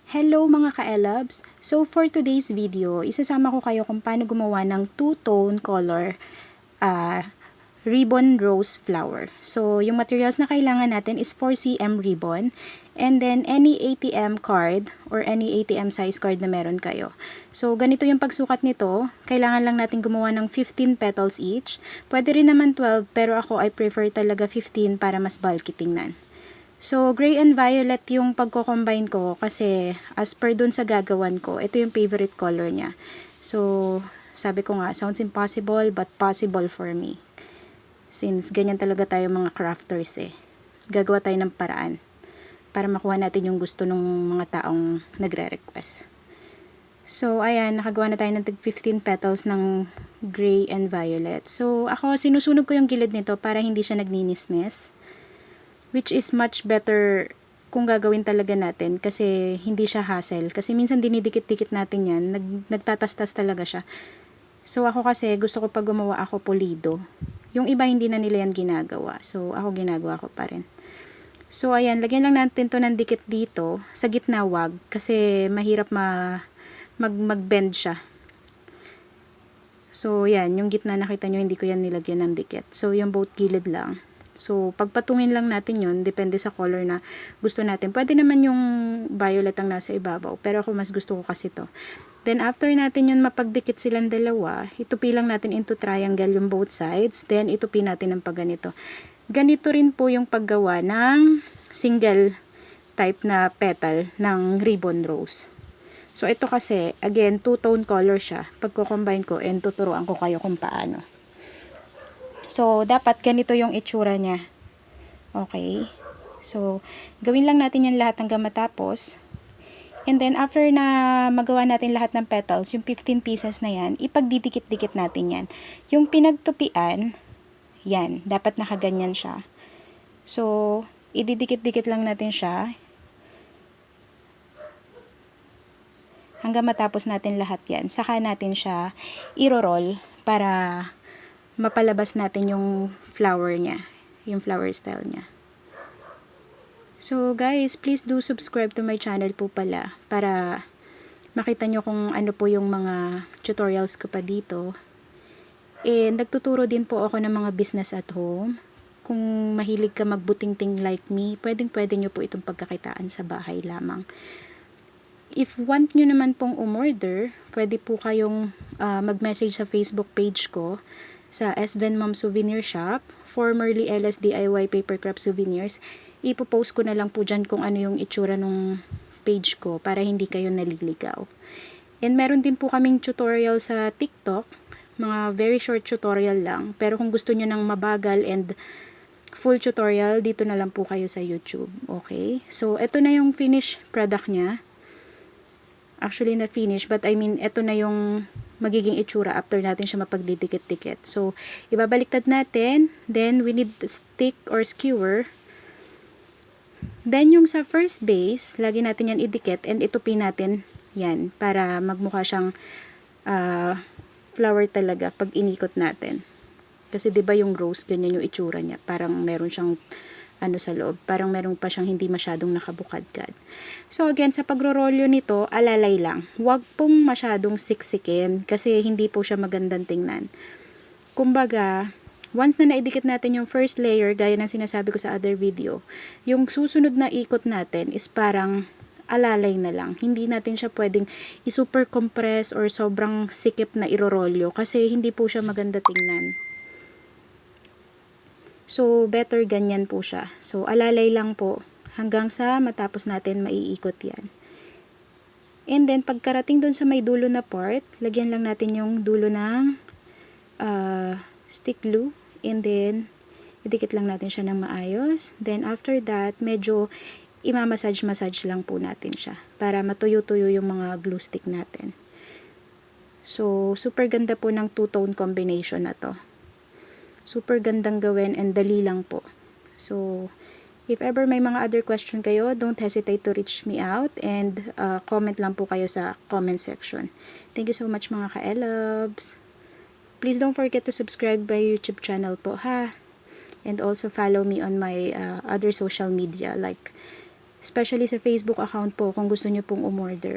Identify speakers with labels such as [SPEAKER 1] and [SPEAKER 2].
[SPEAKER 1] Hello mga ka-elabs! So for today's video, isasama ko kayo kung paano gumawa ng two-tone color ribbon rose flower. So yung materials na kailangan natin is 4cm ribbon and then any ATM card or any ATM size card na meron kayo. So ganito yung pagsukat nito, kailangan lang natin gumawa ng 15 petals each. Pwede rin naman 12 pero ako I prefer talaga 15 para mas bulky tingnan. So, gray and violet yung pagko-combine ko kasi as per dun sa gagawan ko, ito yung favorite color niya. So, sabi ko nga, sounds impossible but possible for me. Since ganyan talaga tayo mga crafters eh. Gagawa tayo ng paraan para makuha natin yung gusto ng mga taong nagre-request. So, ayan, nakagawa na tayo ng 15 petals ng gray and violet. So, ako sinusunog ko yung gilid nito para hindi siya nagninisnes. Which is much better kung gagawin talaga natin kasi hindi siya hassle. Kasi minsan dinidikit-dikit natin yan, nagtatastas talaga siya. So ako kasi gusto ko pag gumawa ako pulido. Yung iba hindi na nila yan ginagawa. So ako ginagawa ko pa rin. So ayan, lagyan lang natin to ng dikit dito. Sa gitna wag kasi mahirap mag-bend siya. So yan, yung gitna nakita nyo hindi ko yan nilagyan ng dikit. So yung both gilid lang. So, pagpatungin lang natin yun, depende sa color na gusto natin. Pwede naman yung violet ang nasa ibabaw, pero ako mas gusto ko kasi to. Then, after natin yun mapagdikit silang dalawa, itupi lang natin into triangle yung both sides, then itupi natin ng pagganito. Ganito rin po yung paggawa ng single type na petal ng ribbon rose. So, ito kasi, again, two-tone color siya. Pagko-combine ko, and tuturuan ko kayo kung paano. So, dapat ganito yung itsura niya. Okay. So, gawin lang natin yan lahat hanggang matapos. And then, after na magawa natin lahat ng petals, yung 15 pieces na yan, ipagdidikit-dikit natin yan. Yung pinagtupian, yan, dapat nakaganyan siya. So, ididikit-dikit lang natin siya. Hanggang matapos natin lahat yan. Saka natin siya iro-roll para mapalabas natin yung flower niya, yung flower style niya. So guys, please do subscribe to my channel po pala para makita nyo kung ano po yung mga tutorials ko pa dito. And nagtuturo din po ako ng mga business at home. Kung mahilig ka magbutingting like me, pwedeng-pwede nyo po itong pagkakitaan sa bahay lamang. If want nyo naman pong umorder, pwede po kayong mag-message sa Facebook page ko sa SVen Mom Souvenir Shop, formerly LS DIY Papercraft Souvenirs. Ipopost ko na lang po dyan kung ano yung itsura ng page ko para hindi kayo naliligaw. And meron din po kaming tutorial sa TikTok, mga very short tutorial lang. Pero kung gusto nyo ng mabagal and full tutorial, dito na lang po kayo sa YouTube. Okay? So, ito na yung finished product niya. Actually, not finished, but I mean, ito na yung magiging itsura after natin siya mapagdidikit-dikit. So, ibabaliktad natin. Then, we need stick or skewer. Then, yung sa first base, lagi natin yan idikit and itupi natin yan para magmukha siyang flower talaga pag inikot natin. Kasi 'di ba yung rose, ganyan yung itsura niya. Parang meron siyang ano sa loob. Parang meron pa siyang hindi masyadong nakabukadkad. So again, sa pagro-rolyo nito, alalay lang. Huwag pong masyadong siksikin kasi hindi po siya magandang tingnan. Kumbaga, once na naidikit natin yung first layer, gaya ng sinasabi ko sa other video, yung susunod na ikot natin is parang alalay na lang. Hindi natin siya pwedeng i-super compress or sobrang sikip na irorolyo kasi hindi po siya maganda tingnan. So, better ganyan po siya. So, alalay lang po hanggang sa matapos natin maiikot yan. And then, pagkarating dun sa may dulo na part, lagyan lang natin yung dulo ng stick glue. And then, idikit lang natin siya ng maayos. Then, after that, medyo imamassage-massage lang po natin siya para matuyo-tuyo yung mga glue stick natin. So, super ganda po ng two-tone combination na to. Super gandang gawin and dali lang po. So, if ever may mga other question kayo, don't hesitate to reach me out and comment lang po kayo sa comment section. Thank you so much mga ka-elabs. Please don't forget to subscribe my YouTube channel po ha. And also follow me on my other social media like especially sa Facebook account po kung gusto nyo pong umorder.